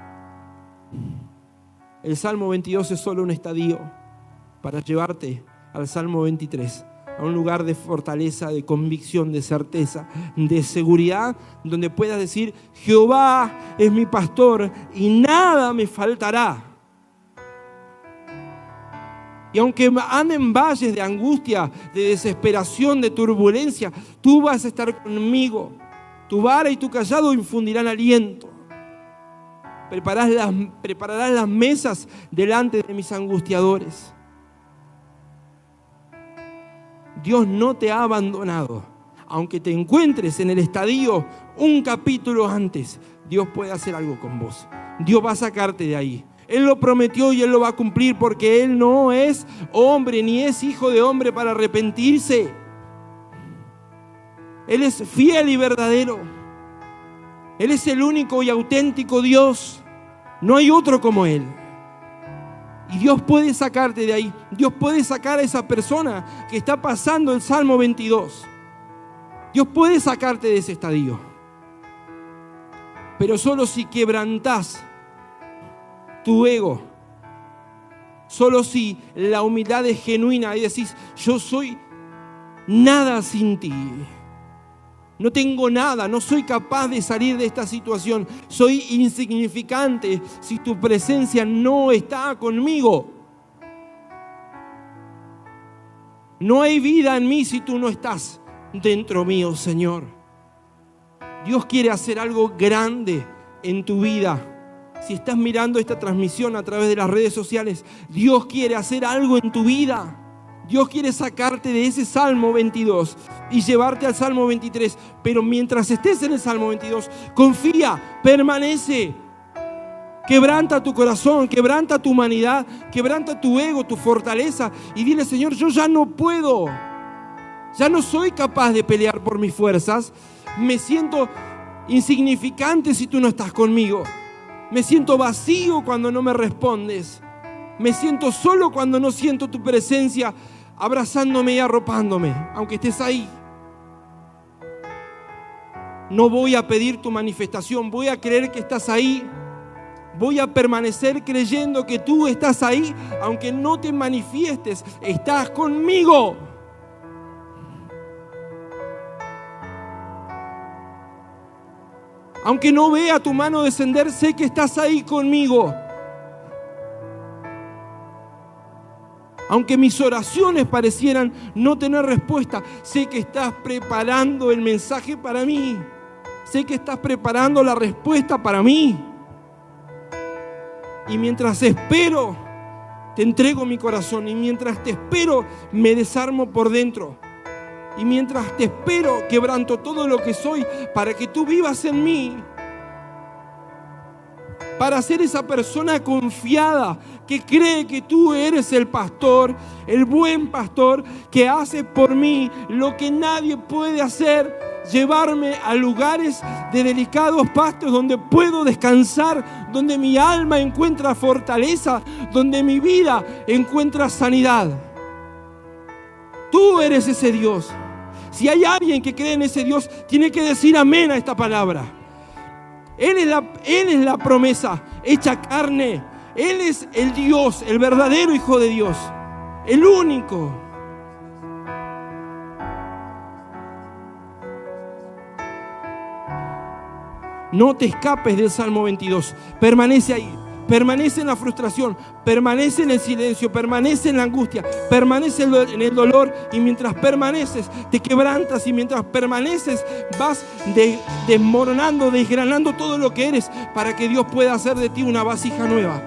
El Salmo 22 es solo un estadio para llevarte al Salmo 23, a un lugar de fortaleza, de convicción, de certeza, de seguridad, donde puedas decir: Jehová es mi pastor y nada me faltará. Y aunque ande en valles de angustia, de desesperación, de turbulencia, tú vas a estar conmigo. Tu vara y tu cayado infundirán aliento. Prepararás las mesas delante de mis angustiadores. Dios no te ha abandonado. Aunque te encuentres en el estadio un capítulo antes, Dios puede hacer algo con vos. Dios va a sacarte de ahí. Él lo prometió y Él lo va a cumplir, porque Él no es hombre ni es hijo de hombre para arrepentirse. Él es fiel y verdadero. Él es el único y auténtico Dios. No hay otro como Él. Y Dios puede sacarte de ahí. Dios puede sacar a esa persona que está pasando el Salmo 22. Dios puede sacarte de ese estadio. Pero solo si quebrantás tu ego, solo si la humildad es genuina y decís: yo soy nada sin ti. No tengo nada, no soy capaz de salir de esta situación. Soy insignificante si tu presencia no está conmigo. No hay vida en mí si tú no estás dentro mío, Señor. Dios quiere hacer algo grande en tu vida. Si estás mirando esta transmisión a través de las redes sociales, Dios quiere hacer algo en tu vida. Dios quiere sacarte de ese Salmo 22 y llevarte al Salmo 23. Pero mientras estés en el Salmo 22, confía, permanece. Quebranta tu corazón, quebranta tu humanidad, quebranta tu ego, tu fortaleza. Y dile: Señor, yo ya no puedo. Ya no soy capaz de pelear por mis fuerzas. Me siento insignificante si tú no estás conmigo. Me siento vacío cuando no me respondes. Me siento solo cuando no siento tu presencia abrazándome y arropándome, aunque estés ahí. No voy a pedir tu manifestación, voy a creer que estás ahí. Voy a permanecer creyendo que tú estás ahí, aunque no te manifiestes, estás conmigo. Aunque no vea tu mano descender, sé que estás ahí conmigo. Aunque mis oraciones parecieran no tener respuesta, sé que estás preparando el mensaje para mí. Sé que estás preparando la respuesta para mí. Y mientras espero, te entrego mi corazón. Y mientras te espero, me desarmo por dentro. Y mientras te espero, quebranto todo lo que soy para que tú vivas en mí. Para ser esa persona confiada que cree que tú eres el pastor, el buen pastor que hace por mí lo que nadie puede hacer, llevarme a lugares de delicados pastos donde puedo descansar, donde mi alma encuentra fortaleza, donde mi vida encuentra sanidad. Tú eres ese Dios. Si hay alguien que cree en ese Dios, tiene que decir amén a esta palabra. Él es la promesa hecha carne. Él es el Dios, el verdadero Hijo de Dios, el único. No te escapes del Salmo 22. Permanece ahí. permanece en la frustración, permanece en el silencio, permanece en la angustia, permanece en el dolor, y mientras permaneces te quebrantas, y mientras permaneces vas desmoronando, desgranando todo lo que eres para que Dios pueda hacer de ti una vasija nueva.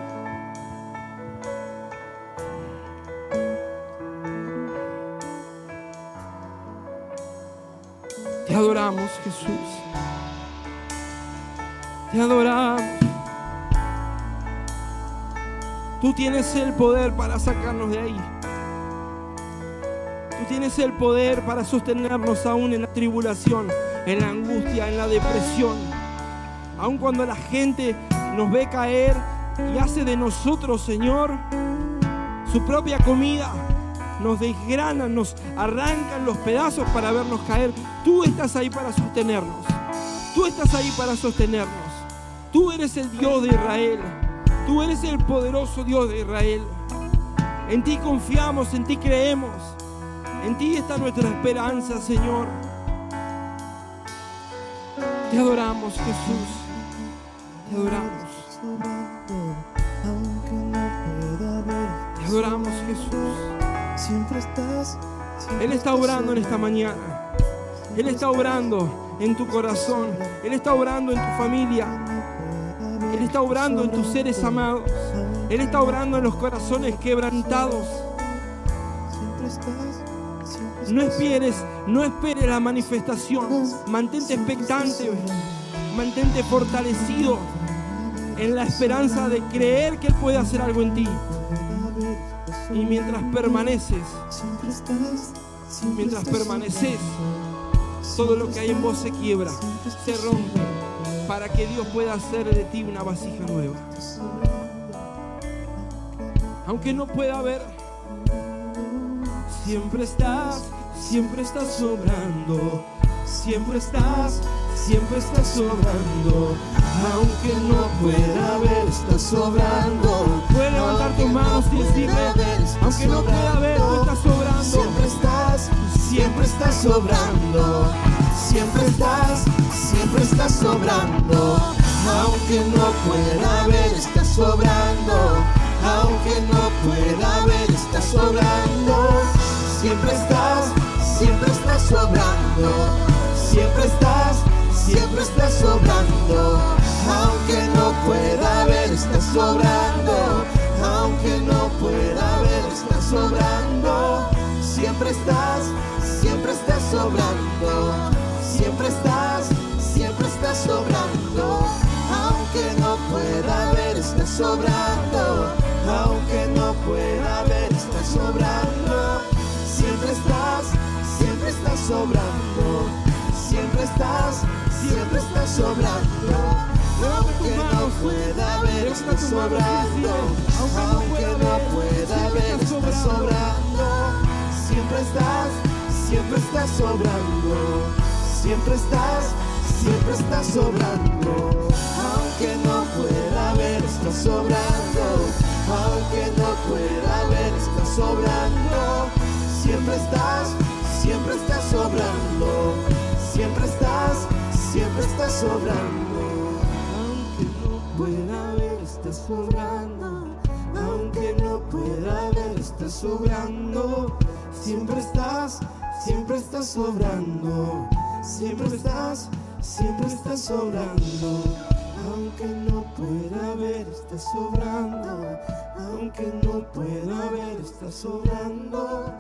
Te adoramos, Jesús. Te adoramos. Tú tienes el poder para sacarnos de ahí. Tú tienes el poder para sostenernos aún en la tribulación, en la angustia, en la depresión. Aun cuando la gente nos ve caer y hace de nosotros, Señor, su propia comida. Nos desgranan, nos arrancan los pedazos para vernos caer. Tú estás ahí para sostenernos. Tú estás ahí para sostenernos. Tú eres el Dios de Israel. Tú eres el poderoso Dios de Israel. En ti confiamos, en ti creemos. En ti está nuestra esperanza, Señor. Te adoramos, Jesús. Te adoramos. Te adoramos, Jesús. Él está obrando en esta mañana. Él está obrando en tu corazón. Él está obrando en tu familia. Él está obrando en tus seres amados. Él está obrando en los corazones quebrantados. No esperes la manifestación. Mantente expectante. Mantente fortalecido en la esperanza de creer que Él puede hacer algo en ti. Y mientras permaneces, todo lo que hay en vos se quiebra, se rompe, para que Dios pueda hacer de ti una vasija nueva. Aunque no pueda ver, siempre estás sobrando, siempre estás sobrando. Aunque no pueda ver, estás sobrando. Puedes levantar tus manos y decirle, aunque no pueda ver, tú estás sobrando. Siempre estás sobrando. Siempre estás sobrando. Aunque no pueda ver, estás sobrando. Aunque no pueda ver, estás sobrando. Siempre estás sobrando. Siempre estás sobrando. Aunque no pueda ver, estás sobrando. Aunque no pueda ver, estás sobrando. Siempre estás sobrando. Siempre estás sobrando. Aunque no pueda ver, estás sobrando. Aunque no pueda ver, estás sobrando. Siempre estás sobrando. Siempre estás sobrando. Aunque no pueda ver, estás sobrando. Aunque no pueda ver, estás sobrando. Siempre estás sobrando. Siempre estás sobrando. Aunque no pueda ver, estás sobrando. Aunque no pueda ver, estás sobrando. Siempre estás sobrando. Siempre estás sobrando. Aunque no pueda ver, estás sobrando. Aunque no pueda ver, estás sobrando. Siempre estás sobrando. Siempre estás sobrando. Aunque no pueda ver, estás sobrando. Aunque no pueda ver, estás sobrando.